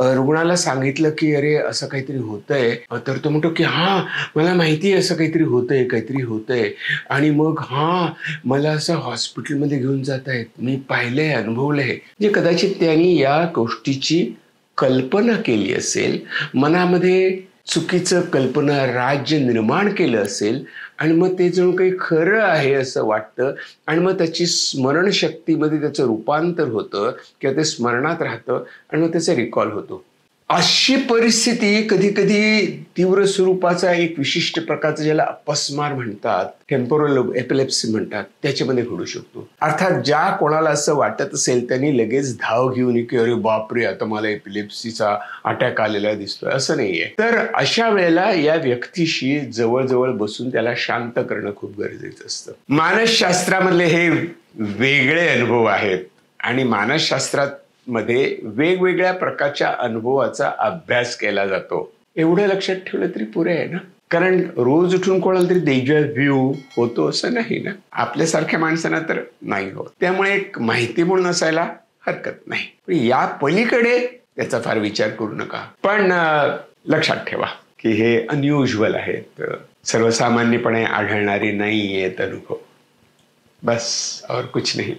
रुग्णाला सांगितलं की अरे असं काहीतरी होतंय, तर तो म्हणतो की हां, मला माहिती आहे असं काहीतरी होतंय, काहीतरी होतंय. आणि मग हां, मला असं हॉस्पिटलमध्ये घेऊन जातायत. मी पाहिलंय, अनुभवलंय. म्हणजे कदाचित त्यांनी या गोष्टीची कल्पना केली असेल, मनामध्ये चुकीचं कल्पना राज्य निर्माण केलं असेल आणि मग ते जणू काही खरं आहे असं वाटतं आणि मग त्याची स्मरणशक्तीमध्ये त्याचं रूपांतर होतं किंवा ते स्मरणात राहतं आणि मग त्याचा रिकॉल होतो. अशी परिस्थिती कधी कधी तीव्र स्वरूपाचा एक विशिष्ट प्रकारचा ज्याला अपस्मार म्हणतात, टेम्पोरल एपिलेप्सी म्हणतात, त्याच्यामध्ये घडू शकतो. अर्थात ज्या कोणाला असं वाटत असेल त्यांनी लगेच धाव घेऊन की अरे बापरे आता मला एपिलेप्सीचा अटॅक आलेला दिसतोय, असं नाहीये. तर अशा वेळेला या व्यक्तीशी जवळजवळ बसून त्याला शांत करणं खूप गरजेचं असतं. मानसशास्त्रामधले हे वेगळे अनुभव आहेत आणि मानसशास्त्रात मध्ये वेगवेगळ्या प्रकारच्या अनुभवाचा अभ्यास केला जातो. एवढं लक्षात ठेवलं तरी पुरे आहे ना. कारण रोज उठून कोणाला तरी डेजा व्ह्यू होतो असं नाही ना. आपल्यासारख्या माणसांना तर नाही होत. त्यामुळे एक माहिती म्हणून असायला हरकत नाही. पण या पलीकडे त्याचा फार विचार करू नका. पण लक्षात ठेवा की हे अनयुज्युअल आहेत, सर्वसामान्यपणे आढळणारी नाही आहेत अनुभव. बस और कुछ नहीं.